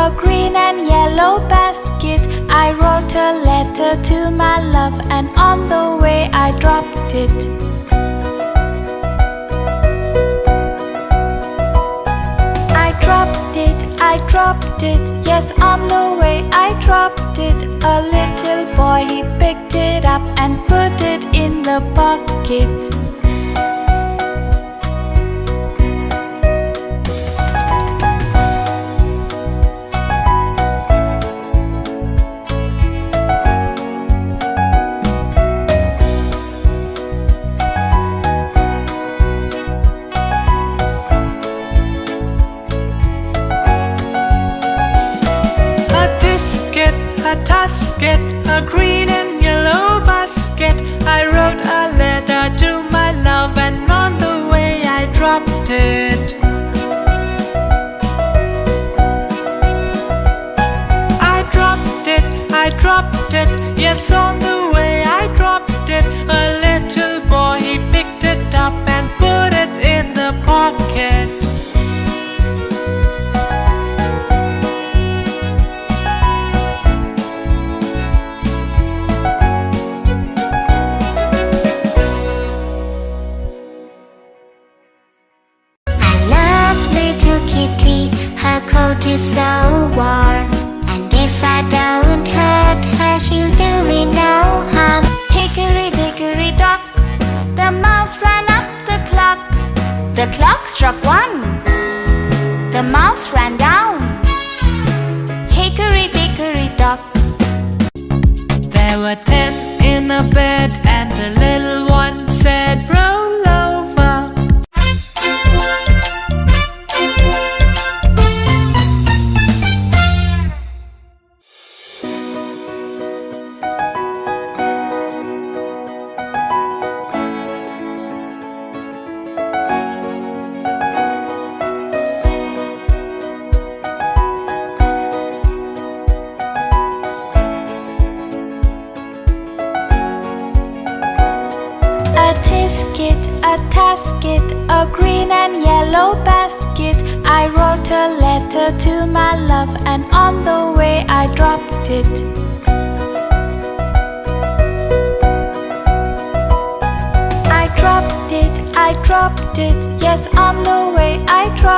a green and yellow basket. I wrote a letter to my love, and on the way I dropped it. I dropped it, yes, on the way I dropped it. A little boy, he picked it up and put it in the pocket. A tasket, a green and yellow basket. I wrote a letter to my love, and on the way I dropped it. I dropped it, yes, on the way I dropped it. A little boy, he picked it up and put it in the pocket. Her coat is so warm, and if I don't hurt her, she'll do me no harm. Hickory dickory dock, the mouse ran up the clock. The clock struck 1, the mouse ran down. Hickory dickory dock. There were 10 in a bed, and the little one said, roll over. A tasket, a green and yellow basket. I wrote a letter to my love, and on the way I dropped it. I dropped it, yes, on the way I dropped it.